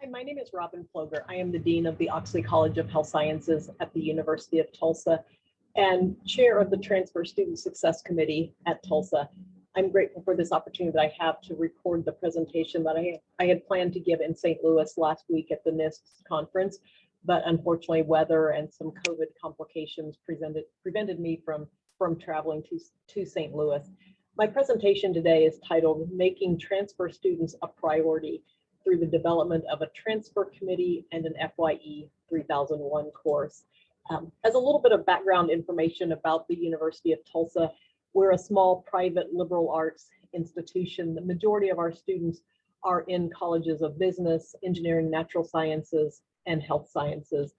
My name is Robin Ploeger. I am the Dean of the Oxley College of Health Sciences at the University of Tulsa and Chair of the Transfer Student Success Committee at Tulsa. I'm grateful for this opportunity that I have to record the presentation that I had planned to give in St. Louis last week at the NISTS conference, but unfortunately weather and some COVID complications prevented me from traveling to St. Louis. My presentation today is titled Making Transfer Students a Priority through the Development of a Transfer Committee and an FYE 3001 course. As a little bit of background information about the University of Tulsa, we're a small private liberal arts institution. The majority of our students are in colleges of business, engineering, natural sciences, and health sciences.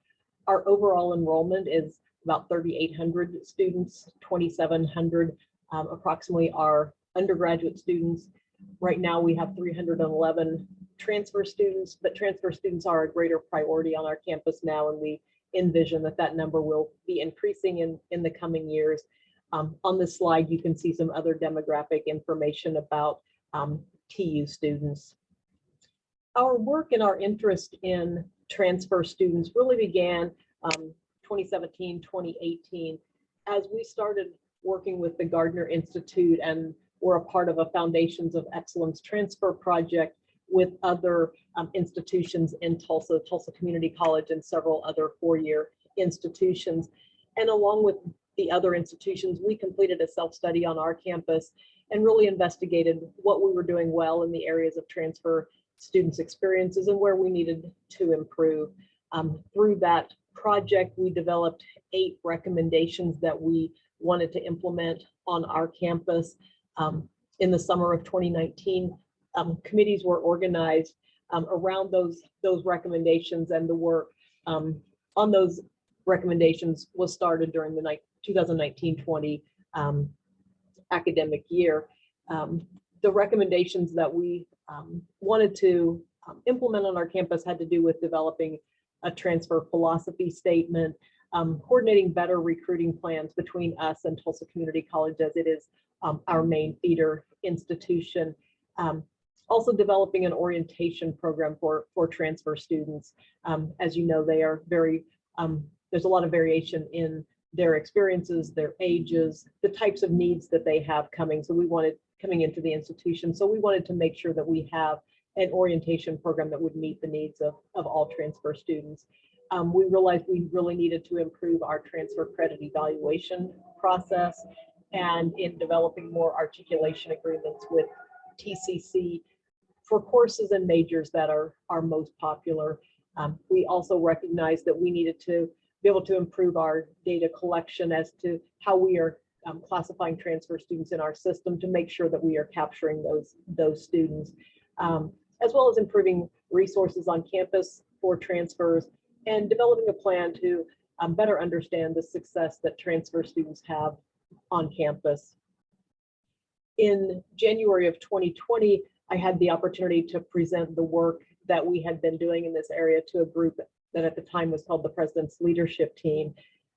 Our overall enrollment is about 3,800 students, 2,700 approximately are undergraduate students. Right now we have 311 transfer students, but transfer students are a greater priority on our campus now, and we envision that that number will be increasing in the coming years. On this slide, you can see some other demographic information about TU students. Our work and our interest in transfer students really began 2017, 2018, as we started working with the Gardner Institute and were a part of a Foundations of Excellence transfer project with other institutions in Tulsa, Tulsa Community College, and several other four-year institutions. And along with the other institutions, we completed a self-study on our campus and really investigated what we were doing well in the areas of transfer students' experiences and where we needed to improve. Through that project, we developed 8 recommendations that we wanted to implement on our campus. In the summer of 2019, committees were organized around those recommendations, and the work on those recommendations was started during the 2019-20 academic year. The recommendations that we wanted to implement on our campus had to do with developing a transfer philosophy statement, coordinating better recruiting plans between us and Tulsa Community College, as it is our main feeder institution. Also developing an orientation program for transfer students. As you know, they are very, there's a lot of variation in their experiences, their ages, the types of needs that they have coming into the institution. So we wanted to make sure that we have an orientation program that would meet the needs of all transfer students. We realized we really needed to improve our transfer credit evaluation process, and in developing more articulation agreements with TCC for courses and majors that are most popular. We also recognized that we needed to be able to improve our data collection as to how we are classifying transfer students in our system to make sure that we are capturing those students, as well as improving resources on campus for transfers and developing a plan to better understand the success that transfer students have on campus. In January of 2020, I had the opportunity to present the work that we had been doing in this area to a group that at the time was called the President's Leadership Team.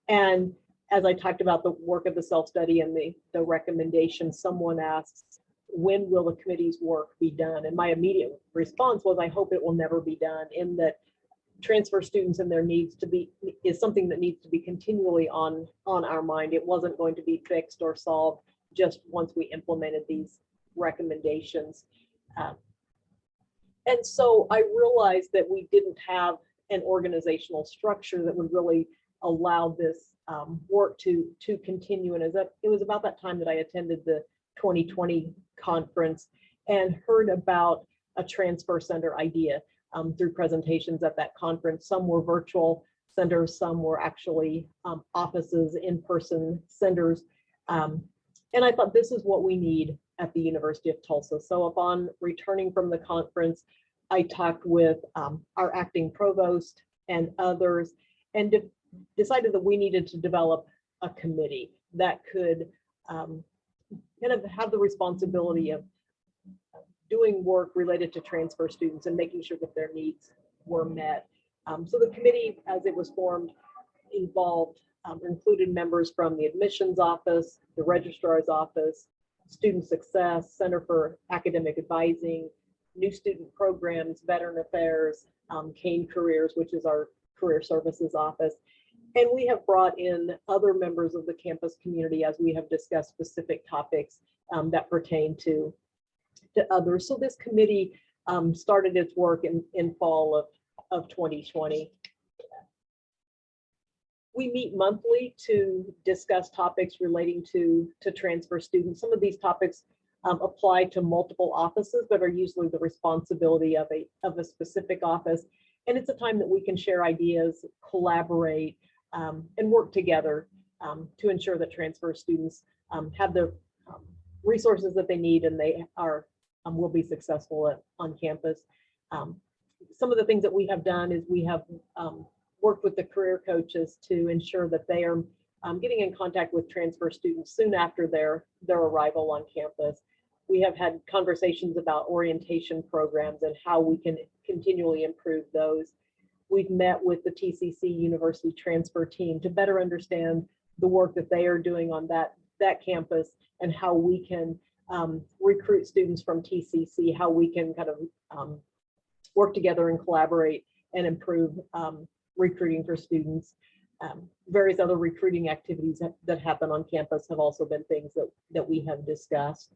And as I talked about the work of the self-study and the recommendations, someone asks, when will the committee's work be done? And my immediate response was, I hope it will never be done, in that transfer students and their needs is something that needs to be continually on our mind. It wasn't going to be fixed or solved just once we implemented these recommendations. And so I realized that we didn't have an organizational structure that would really allow this work to continue. And it was about that time that I attended the 2020 conference and heard about a transfer center idea through presentations at that conference. Some were virtual centers, some were actually offices, in-person centers. And I thought, this is what we need at the University of Tulsa. So upon returning from the conference, I talked with our acting provost and others, and decided that we needed to develop a committee that could kind of have the responsibility of doing work related to transfer students and making sure that their needs were met. So the committee, as it was formed, included members from the admissions office, the registrar's office, student success, Center for Academic Advising, new student programs, veteran affairs, Kane Careers, which is our career services office. And we have brought in other members of the campus community as we have discussed specific topics that pertain to others. So this committee started its work in fall of 2020. We meet monthly to discuss topics relating to transfer students. Some of these topics apply to multiple offices, but are usually the responsibility of a specific office. And it's a time that we can share ideas, collaborate, and work together to ensure that transfer students have the resources that they need and they are will be successful on campus. Some of the things that we have done is we have worked with the career coaches to ensure that they are getting in contact with transfer students soon after their arrival on campus. We have had conversations about orientation programs and how we can continually improve those. We've met with the TCC University transfer team to better understand the work that they are doing on that campus and how we can recruit students from TCC, how we can kind of work together and collaborate and improve recruiting for students. Various other recruiting activities that happen on campus have also been things that we have discussed.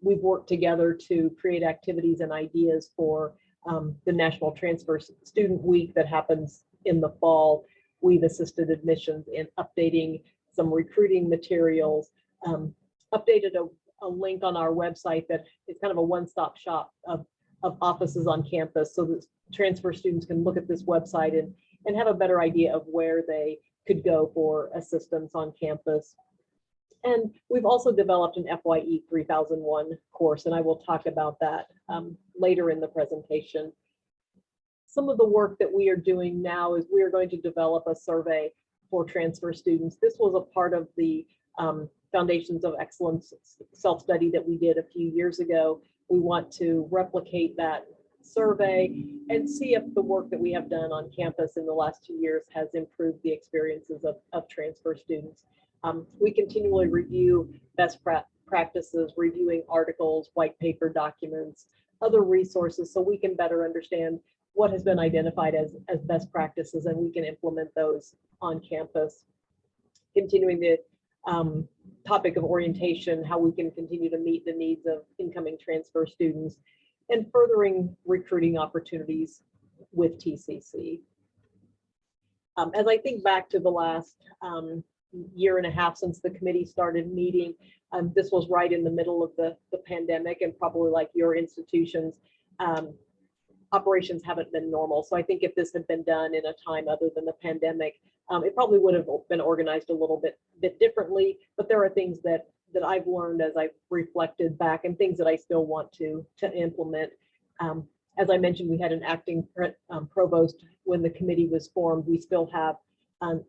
We've worked together to create activities and ideas for the National Transfer Student Week that happens in the fall. We've assisted admissions in updating some recruiting materials, updated a link on our website that is kind of a one-stop shop of offices on campus so that transfer students can look at this website and have a better idea of where they could go for assistance on campus. And we've also developed an FYE 3001 course, and I will talk about that later in the presentation. Some of the work that we are doing now is we are going to develop a survey for transfer students. This was a part of the Foundations of Excellence self-study that we did a few years ago. We want to replicate that survey and see if the work that we have done on campus in the last 2 years has improved the experiences of transfer students. We continually review best practices, reviewing articles, white paper documents, other resources, so we can better understand what has been identified as best practices, and we can implement those on campus. Continuing the topic of orientation, how we can continue to meet the needs of incoming transfer students, and furthering recruiting opportunities with TCC. As I think back to the last year and a half since the committee started meeting, this was right in the middle of the pandemic, and probably like your institutions, operations haven't been normal. So I think if this had been done in a time other than the pandemic, it probably would have been organized a little bit differently. But there are things that I've learned as I've reflected back, and things that I still want to implement. As I mentioned, we had an acting provost when the committee was formed. We still have an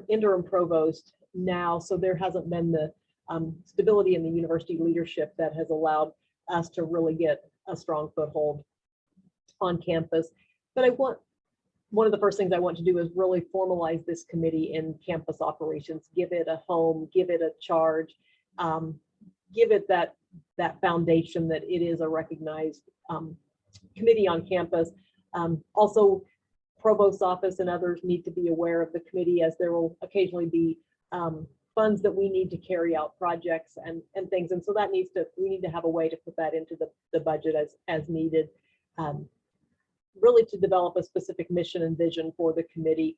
interim provost now, so there hasn't been the stability in the university leadership that has allowed us to really get a strong foothold on campus. But one of the first things I want to do is really formalize this committee in campus operations, give it a home, give it a charge, give it that foundation that it is a recognized committee on campus. Also, Provost's office and others need to be aware of the committee, as there will occasionally be funds that we need to carry out projects and things. And so we need to have a way to put that into the budget as needed. Really to develop a specific mission and vision for the committee.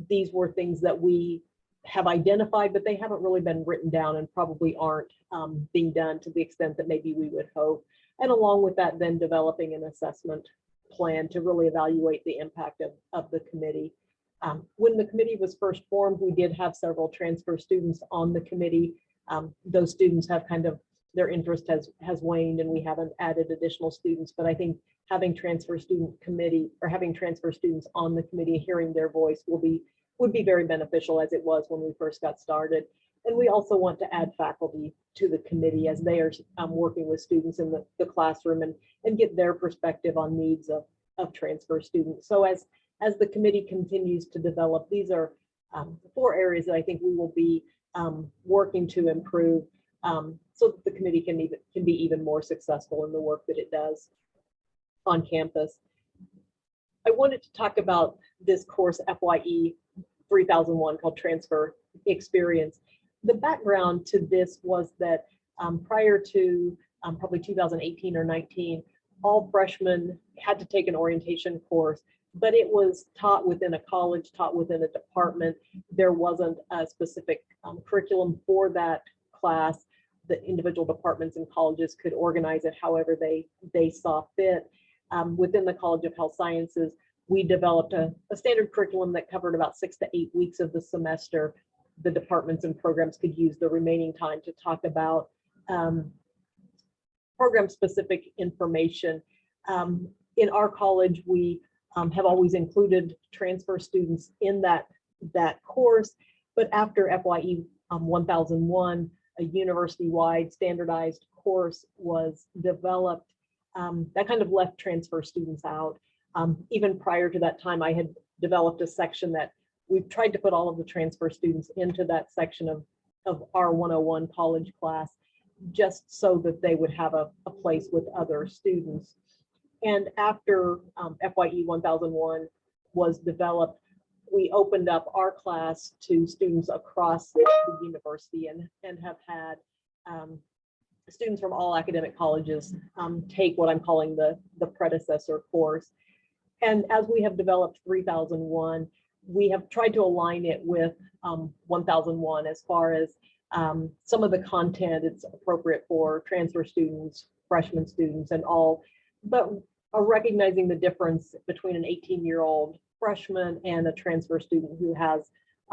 These were things that we have identified, but they haven't really been written down and probably aren't being done to the extent that maybe we would hope. And along with that, then developing an assessment plan to really evaluate the impact of the committee. When the committee was first formed, we did have several transfer students on the committee. Those students have kind of, their interest has waned, and we haven't added additional students. But I think having transfer students on the committee, hearing their voice would be very beneficial, as it was when we first got started. And we also want to add faculty to the committee as they are working with students in the classroom and get their perspective on needs of transfer students. So as the committee continues to develop, these are 4 areas that I think we will be working to improve. so that the committee can be even more successful in the work that it does on campus. I wanted to talk about this course FYE 3001 called Transfer Experience. The background to this was that prior to probably 2018 or 19, all freshmen had to take an orientation course, but it was taught within a college, taught within a department. There wasn't a specific curriculum for that class. The individual departments and colleges could organize it however they saw fit. Within the College of Health Sciences, we developed a standard curriculum that covered about 6 to 8 weeks of the semester. The departments and programs could use the remaining time to talk about program-specific information. In our college, we have always included transfer students in that course, but after FYE 1001, a university-wide standardized course was developed that kind of left transfer students out. Even prior to that time, I had developed a section that we've tried to put all of the transfer students into that section of our 101 college class, just so that they would have a place with other students. And after FYE 1001 was developed, we opened up our class to students across the university and have had students from all academic colleges take what I'm calling the predecessor course. And as we have developed 3001, we have tried to align it with 1001 as far as some of the content. It's appropriate for transfer students, freshman students, and all, but recognizing the difference between an 18-year-old freshman and a transfer student who has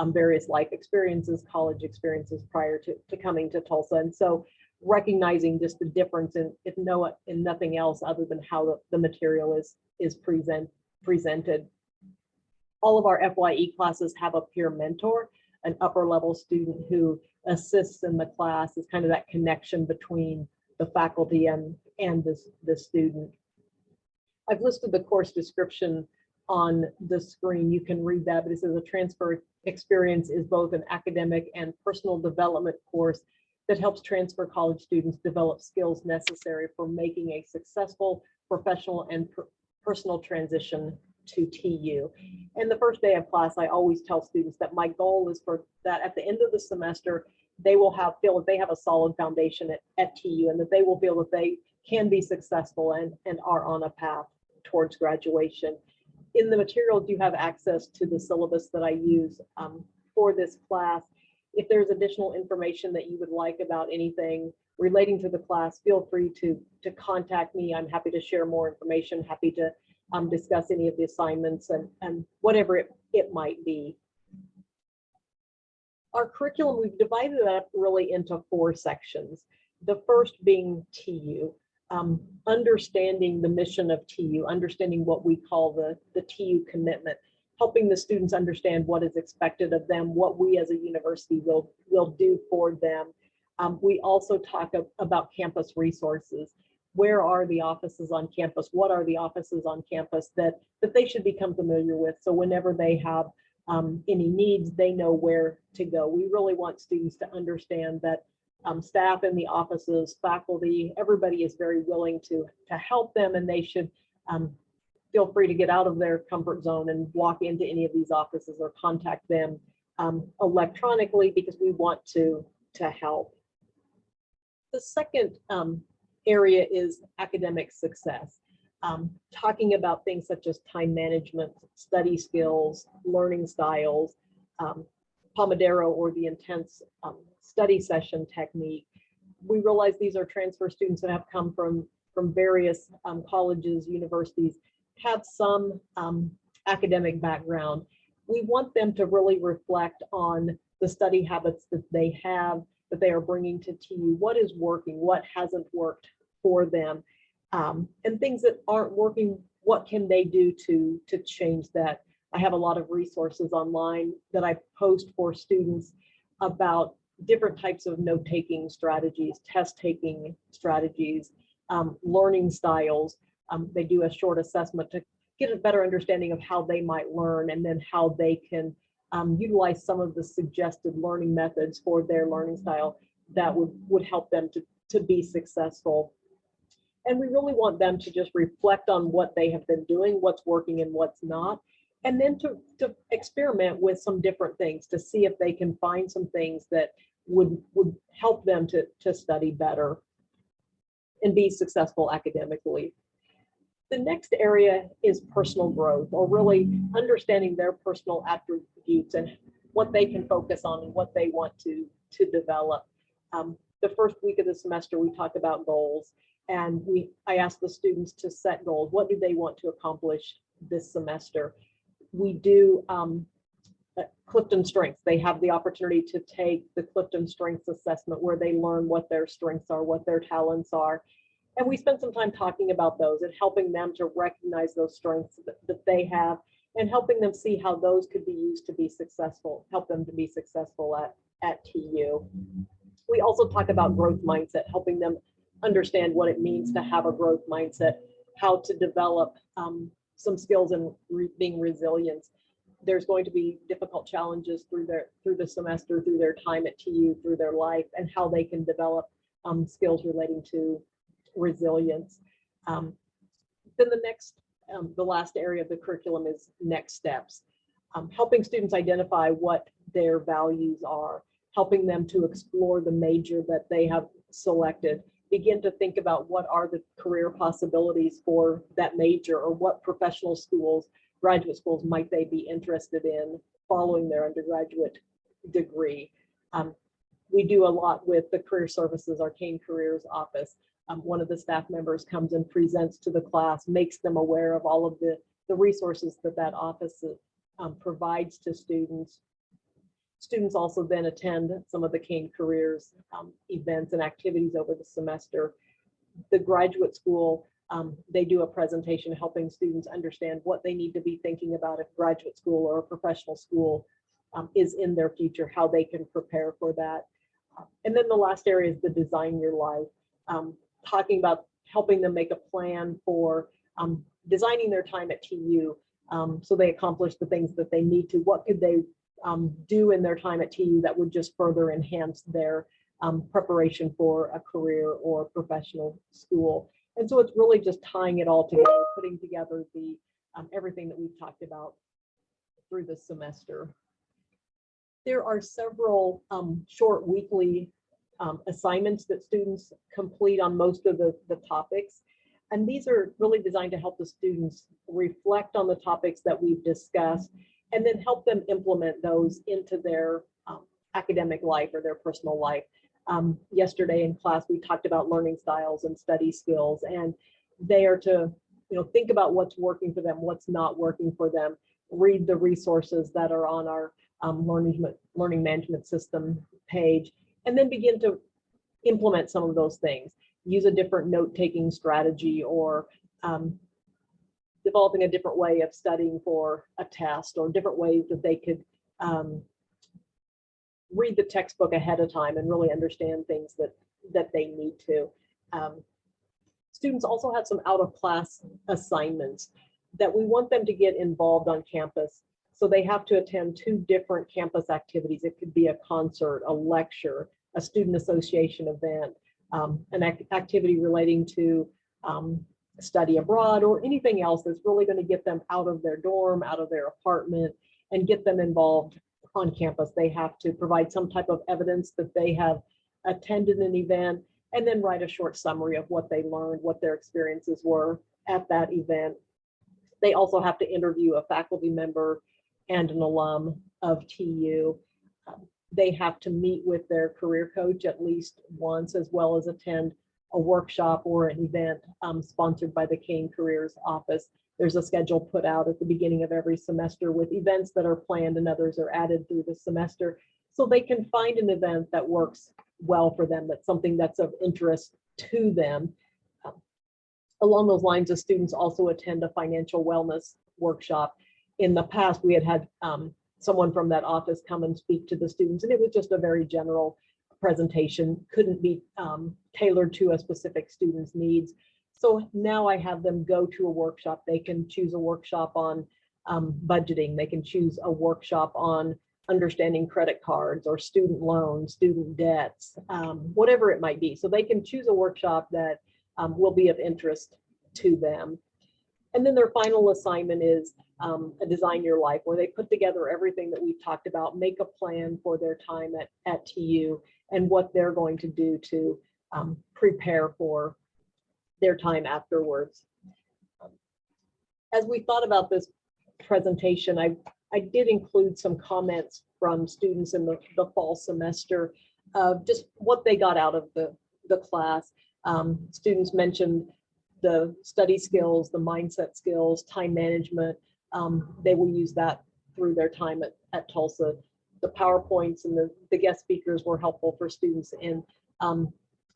various life experiences, college experiences prior to coming to Tulsa. And so recognizing just the difference in nothing else other than how the material is presented. All of our FYE classes have a peer mentor, an upper level student who assists in the class, is kind of that connection between the faculty and the student. I've listed the course description on the screen. You can read that, but it says a transfer experience is both an academic and personal development course that helps transfer college students develop skills necessary for making a successful professional and personal transition to TU. And the first day of class, I always tell students that my goal is for that at the end of the semester, they will feel that they have a solid foundation at TU, and that they will feel that they can be successful and are on a path towards graduation. In the materials, you have access to the syllabus that I use for this class. If there's additional information that you would like about anything relating to the class, feel free to contact me. I'm happy to share more information, happy to discuss any of the assignments and whatever it might be. Our curriculum, we've divided it up really into 4 sections. The first being TU, understanding the mission of TU, understanding what we call the TU commitment, helping the students understand what is expected of them, what we as a university will do for them. We also talk about campus resources. Where are the offices on campus? What are the offices on campus that they should become familiar with? So whenever they have any needs, they know where to go. We really want students to understand that staff in the offices, faculty, everybody is very willing to help them, and they should feel free to get out of their comfort zone and walk into any of these offices or contact them electronically, because we want to help. The second area is academic success, talking about things such as time management, study skills, learning styles, Pomodoro or the intense study session technique. We realize these are transfer students that have come from various colleges, universities, have some academic background. We want them to really reflect on the study habits that they have, that they are bringing to TU, what is working, what hasn't worked for them, and things that aren't working, what can they do to change that. I have a lot of resources online that I post for students about different types of note-taking strategies, test-taking strategies, learning styles. They do a short assessment to get a better understanding of how they might learn, and then how they can utilize some of the suggested learning methods for their learning style that would help them to be successful. And we really want them to just reflect on what they have been doing, what's working and what's not, and then to experiment with some different things to see if they can find some things that would help them to study better and be successful academically. The next area is personal growth, or really understanding their personal attributes and what they can focus on and what they want to develop. The first week of the semester, we talked about goals, and I asked the students to set goals. What do they want to accomplish this semester? We do Clifton Strengths. They have the opportunity to take the Clifton Strengths assessment where they learn what their strengths are, what their talents are. And we spent some time talking about those and helping them to recognize those strengths that they have and helping them see how those could be used to be successful, help them to be successful at TU. We also talk about growth mindset, helping them understand what it means to have a growth mindset, how to develop some skills in being resilient. There's going to be difficult challenges through the semester, through their time at TU, through their life, and how they can develop skills relating to resilience. Then the last area of the curriculum is next steps, helping students identify what their values are, helping them to explore the major that they have selected, begin to think about what are the career possibilities for that major, or what professional schools, graduate schools might they be interested in following their undergraduate degree. We do a lot with the Career Services Arcane Careers Office. One of the staff members comes and presents to the class, makes them aware of all of the resources that office provides to students. Students also then attend some of the Cane Careers events and activities over the semester. The graduate school, they do a presentation helping students understand what they need to be thinking about if graduate school or a professional school is in their future, how they can prepare for that. And then the last area is the Design Your Life, talking about helping them make a plan for designing their time at TU so they accomplish the things that they need to. What could they do in their time at TU that would just further enhance their preparation for a career or professional school? And so it's really just tying it all together, putting together the everything that we've talked about through the semester. There are several short weekly assignments that students complete on most of the topics. And these are really designed to help the students reflect on the topics that we've discussed and then help them implement those into their academic life or their personal life. Yesterday in class, we talked about learning styles and study skills, and they are to think about what's working for them, what's not working for them, read the resources that are on our learning management system page, and then begin to implement some of those things. Use a different note-taking strategy, or developing a different way of studying for a test, or different ways that they could read the textbook ahead of time and really understand things that they need to. Students also have some out-of-class assignments that we want them to get involved on campus. So they have to attend 2 different campus activities. It could be a concert, a lecture, a student association event, an activity relating to study abroad, or anything else that's really going to get them out of their dorm, out of their apartment, and get them involved on campus. They have to provide some type of evidence that they have attended an event, and then write a short summary of what they learned, what their experiences were at that event. They also have to interview a faculty member and an alum of TU. They have to meet with their career coach at least once, as well as attend a workshop or an event sponsored by the Cane Careers Office. There's a schedule put out at the beginning of every semester with events that are planned and others are added through the semester, so they can find an event that works well for them, that's something that's of interest to them. Along those lines, the students also attend a financial wellness workshop. In the past, we had someone from that office come and speak to the students, and it was just a very general presentation, couldn't be tailored to a specific student's needs. So now I have them go to a workshop. They can choose a workshop on budgeting. They can choose a workshop on understanding credit cards or student loans, student debts, whatever it might be. So they can choose a workshop that will be of interest to them. And then their final assignment is a Design Your Life, where they put together everything that we've talked about, make a plan for their time at TU and what they're going to do to prepare for their time afterwards. As we thought about this presentation, I did include some comments from students in the fall semester of just what they got out of the class. Students mentioned the study skills, the mindset skills, time management. They will use that through their time at Tulsa. The PowerPoints and the guest speakers were helpful for students in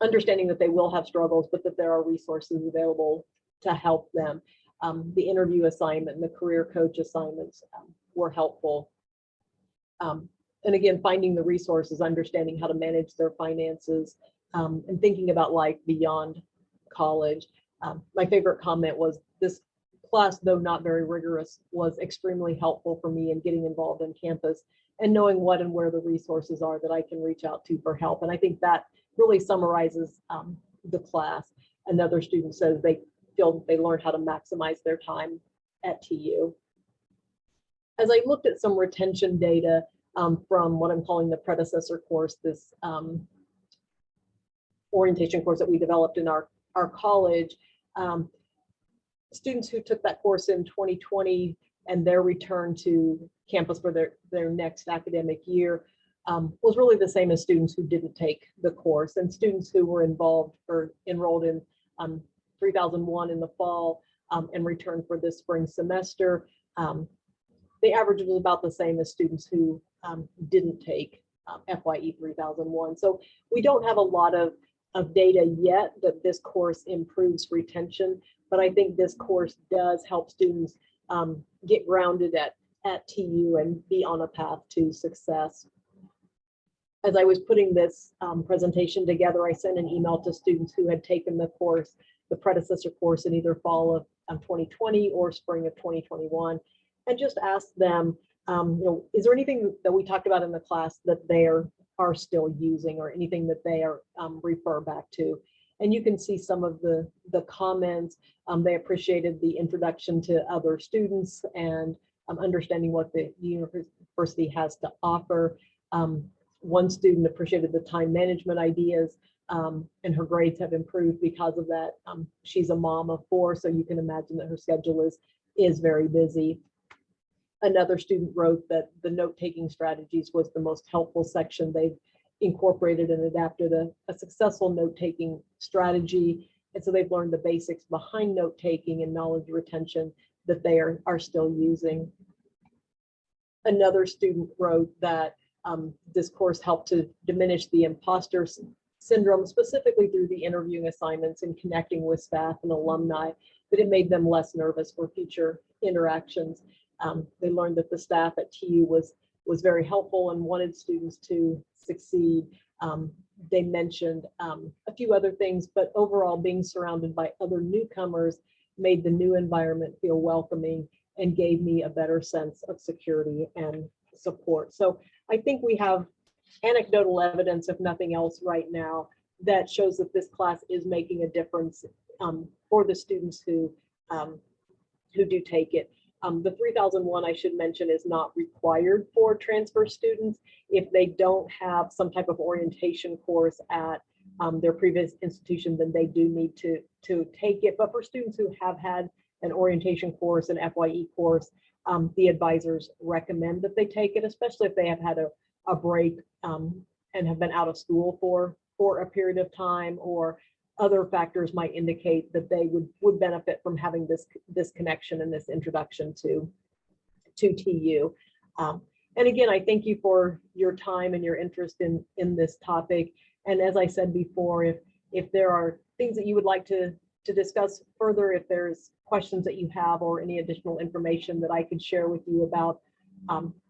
understanding that they will have struggles, but that there are resources available to help them. The interview assignment and the career coach assignments were helpful. And again, finding the resources, understanding how to manage their finances, and thinking about life beyond college. My favorite comment was, this class, though not very rigorous, was extremely helpful for me in getting involved in campus and knowing what and where the resources are that I can reach out to for help. And I think that really summarizes the class. Another student says they feel they learned how to maximize their time at TU. As I looked at some retention data from what I'm calling the predecessor course, this orientation course that we developed in our college, students who took that course in 2020 and their return to campus for their next academic year was really the same as students who didn't take the course. And students who were involved or enrolled in 3001 in the fall and returned for this spring semester, the average was about the same as students who didn't take FYE 3001. So we don't have a lot of data yet that this course improves retention, but I think this course does help students get grounded at TU and be on a path to success. As I was putting this presentation together, I sent an email to students who had taken the course, the predecessor course, in either fall of 2020 or spring of 2021, and just asked them, is there anything that we talked about in the class that they are still using, or anything that they are refer back to? And you can see some of the comments. They appreciated the introduction to other students and understanding what the university has to offer. One student appreciated the time management ideas, and her grades have improved because of that. She's a mom of 4, so you can imagine that her schedule is very busy. Another student wrote that the note-taking strategies was the most helpful section. They've incorporated and adapted a successful note-taking strategy, and so they've learned the basics behind note-taking and knowledge retention that they are still using. Another student wrote that this course helped to diminish the imposter syndrome, specifically through the interviewing assignments and connecting with staff and alumni, that it made them less nervous for future interactions. They learned that the staff at TU was very helpful and wanted students to succeed. They mentioned a few other things, but overall being surrounded by other newcomers made the new environment feel welcoming and gave me a better sense of security and support. So I think we have anecdotal evidence, if nothing else right now, that shows that this class is making a difference for the students who do take it. The 3001, I should mention, is not required for transfer students. If they don't have some type of orientation course at their previous institution, then they do need to take it. But for students who have had an orientation course, an FYE course, the advisors recommend that they take it, especially if they have had a break and have been out of school for a period of time, or other factors might indicate that they would benefit from having this connection and this introduction to TU. And again, I thank you for your time and your interest in this topic. And as I said before, if there are things that you would like to discuss further, if there's questions that you have or any additional information that I could share with you about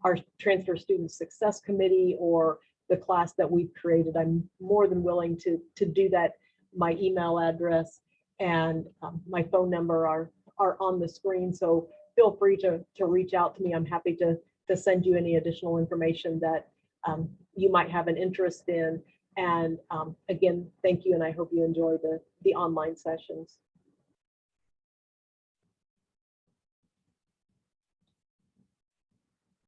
our Transfer Student Success Committee or the class that we've created, I'm more than willing to do that. My email address and my phone number are on the screen, so feel free to reach out to me. I'm happy to to send you any additional information that you might have an interest in. And again, thank you, and I hope you enjoy the online sessions.